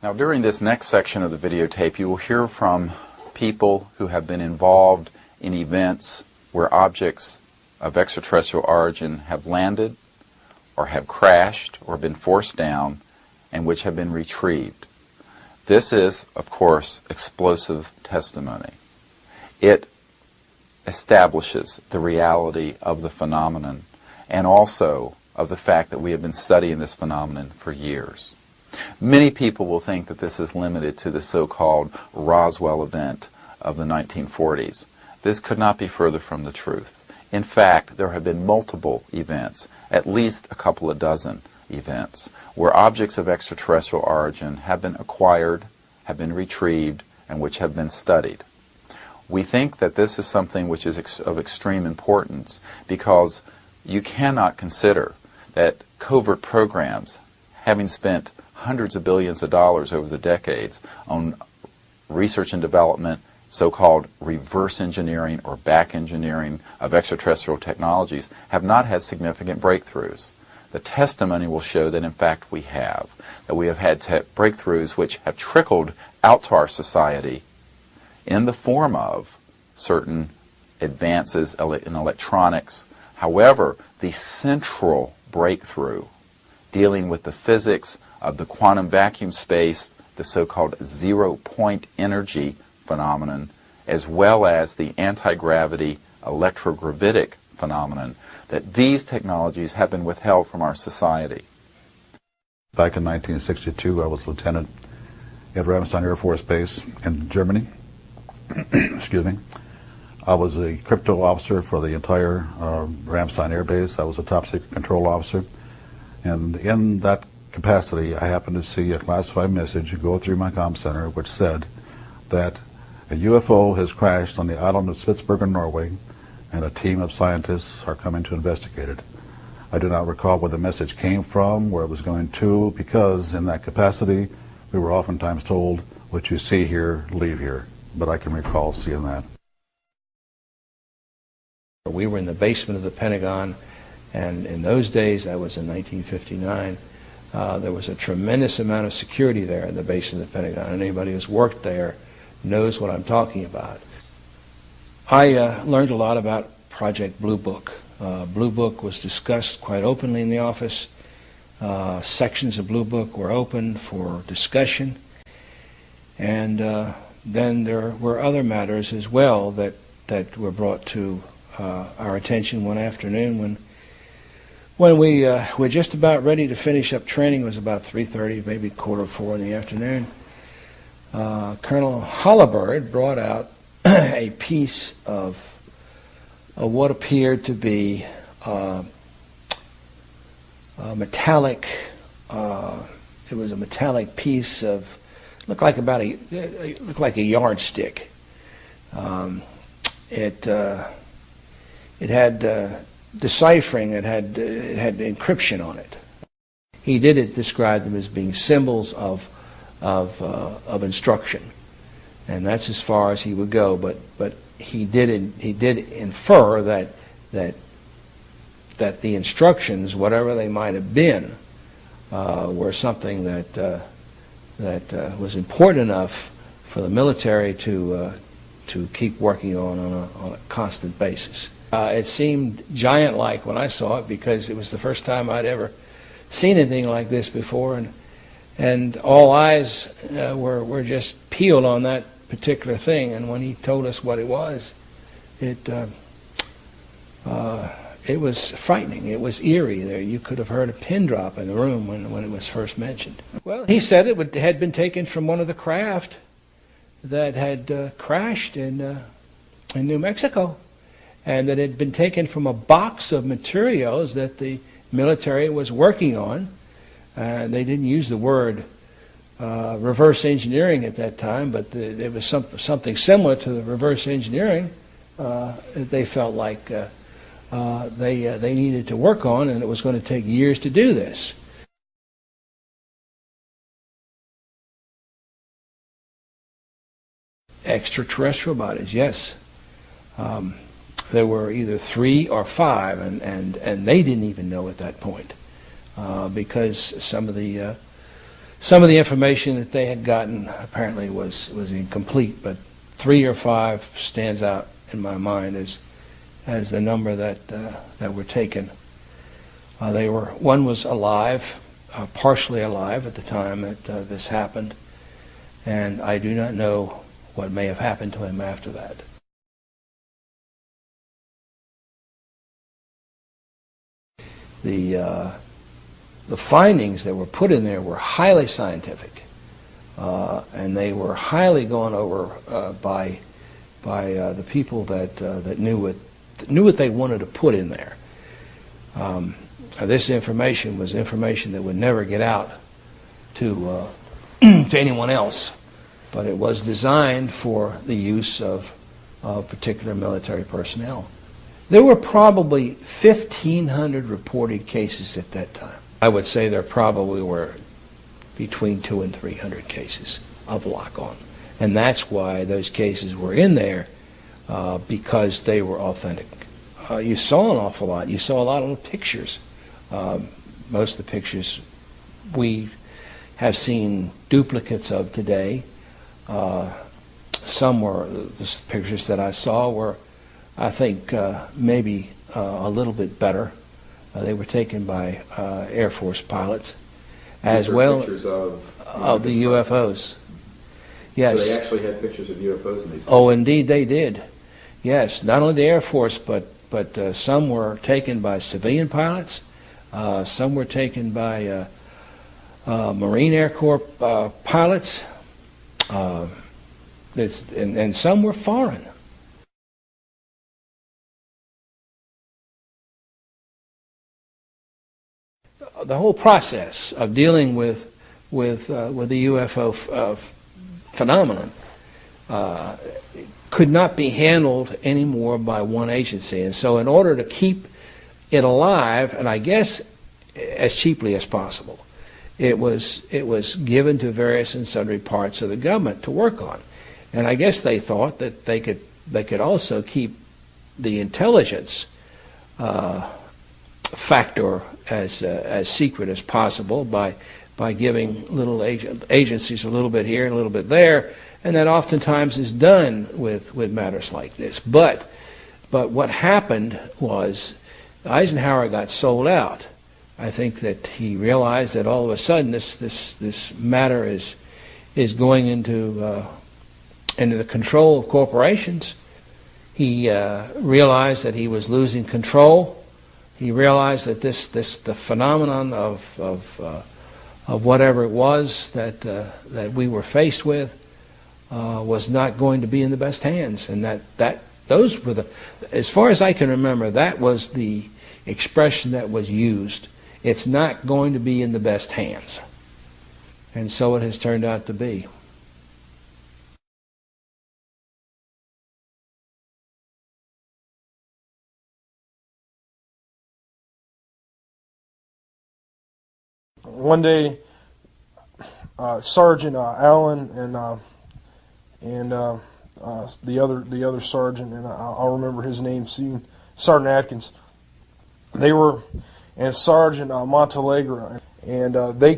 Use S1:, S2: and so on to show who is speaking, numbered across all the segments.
S1: Now, during this next section of the videotape, you will hear from people who have been involved in events where objects of extraterrestrial origin have landed or have crashed or been forced down and which have been retrieved. This is, of course, explosive testimony. It establishes the reality of the phenomenon and also of the fact that we have been studying this phenomenon for years. Many people will think that this is limited to the so-called Roswell event of the 1940s. This could not be further from the truth. In fact, there have been multiple events, at least a couple of dozen events, where objects of extraterrestrial origin have been acquired, have been retrieved, and which have been studied. We think that this is something which is of extreme importance because you cannot consider that covert programs, having spent hundreds of billions of dollars over the decades on research and development, so-called reverse engineering or back engineering of extraterrestrial technologies, have not had significant breakthroughs. The testimony will show that in fact we have. That we have had breakthroughs which have trickled out to our society in the form of certain advances in electronics. However, the central breakthrough dealing with the physics of the quantum vacuum space, the so-called zero-point energy phenomenon, as well as the anti-gravity electrogravitic phenomenon, that these technologies have been withheld from our society.
S2: Back in 1962, I was a lieutenant at Ramstein Air Force Base in Germany. Excuse me. I was a crypto officer for the entire Ramstein Air Base. I was a top secret control officer. And in that capacity, I happened to see a classified message go through my comm center which said that a UFO has crashed on the island of Spitsbergen, Norway, and a team of scientists are coming to investigate it. I do not recall where the message came from, where it was going to, because in that capacity, we were oftentimes told, what you see here, leave here. But I can recall seeing that.
S3: We were in the basement of the Pentagon, and in those days, that was in 1959, there was a tremendous amount of security there in the base of the Pentagon. Anybody who's worked there knows what I'm talking about. I learned a lot about Project Blue Book. Blue Book was discussed quite openly in the office. Sections of Blue Book were open for discussion. And then there were other matters as well that were brought to our attention one afternoon when we were just about ready to finish up training. It was about 3:30, maybe 3:45 in the afternoon. Colonel Hollibird brought out a piece of what appeared to be a metallic. It was a metallic piece of looked like a yardstick. It had deciphering. It had encryption on it. He did describe them as being symbols of instruction, and that's as far as he would go. But he did infer that the instructions, whatever they might have been, were something that was important enough for the military to keep working on a constant basis. It seemed giant-like when I saw it because it was the first time I'd ever seen anything like this before, and all eyes were just peeled on that particular thing. And when he told us what it was, it was frightening. It was eerie. There, you could have heard a pin drop in the room when it was first mentioned. Well, he said it had been taken from one of the craft that had crashed in New Mexico, and that it had been taken from a box of materials that the military was working on. They didn't use the word reverse engineering at that time, but it was something similar to the reverse engineering that they felt like they needed to work on, and it was going to take years to do this. Extraterrestrial bodies, yes. There were either 3 or 5, and they didn't even know at that point, because some of the Some of the information that they had gotten apparently was incomplete, but 3 or 5 stands out in my mind as the number that were taken. One was alive, partially alive at the time that this happened, and I do not know what may have happened to him after that. The findings that were put in there were highly scientific, and they were highly gone over by the people that knew what they wanted to put in there. This information was information that would never get out to to anyone else, but it was designed for the use of particular military personnel. There were probably 1,500 reported cases at that time. I would say there probably were between 200 and 300 cases of lock-on. And that's why those cases were in there, because they were authentic. You saw an awful lot. You saw a lot of the pictures. Most of the pictures we have seen duplicates of today. Some were, the pictures that I saw were, I think, maybe a little bit better. They were taken by Air Force pilots, as well
S1: pictures
S3: of the UFOs. Yes.
S1: So they actually had pictures of UFOs in these pictures.
S3: Oh, indeed they did. Yes, not only the Air Force, but some were taken by civilian pilots. Some were taken by Marine Air Corps pilots, and some were foreign. The whole process of dealing with the UFO phenomenon could not be handled anymore by one agency, and so in order to keep it alive, and I guess as cheaply as possible, it was given to various and sundry parts of the government to work on, and I guess they thought that they could also keep the intelligence factor as secret as possible by giving little agencies a little bit here and a little bit there, and that oftentimes is done with matters like this. But what happened was Eisenhower got sold out. I think that he realized that all of a sudden this matter is going into the control of corporations. He realized that he was losing control. He realized that the phenomenon of whatever it was that we were faced with was not going to be in the best hands, and those were as far as I can remember, that was the expression that was used. It's not going to be in the best hands, and so it has turned out to be.
S4: One day, Sergeant Allen and the other sergeant, and I'll remember his name soon, Sergeant Atkins. They were, and Sergeant Montalegre, and they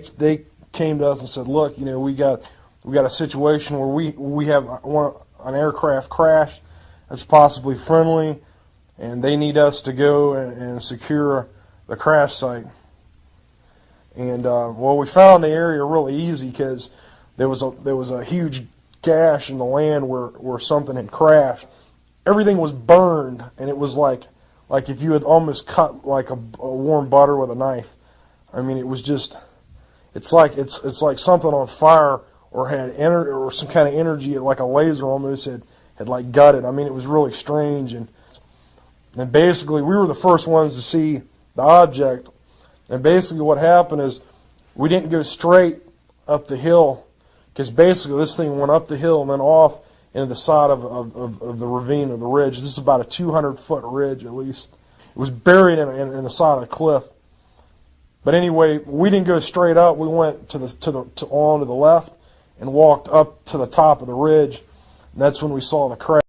S4: came to us and said, "Look, we got a situation where we have an aircraft crash that's possibly friendly, and they need us to go and secure the crash site." And well, we found the area really easy because there was a huge gash in the land where something had crashed. Everything was burned, and it was like if you had almost cut like a warm butter with a knife. I mean, it was just it's like something on fire or had or some kind of energy, like a laser almost had like gutted. I mean, it was really strange, and basically we were the first ones to see the object. And basically what happened is we didn't go straight up the hill, because basically this thing went up the hill and then off into the side of the ravine, of the ridge. This is about a 200-foot ridge at least. It was buried in the side of the cliff. But anyway, we didn't go straight up. We went on to the left and walked up to the top of the ridge. And that's when we saw the crash.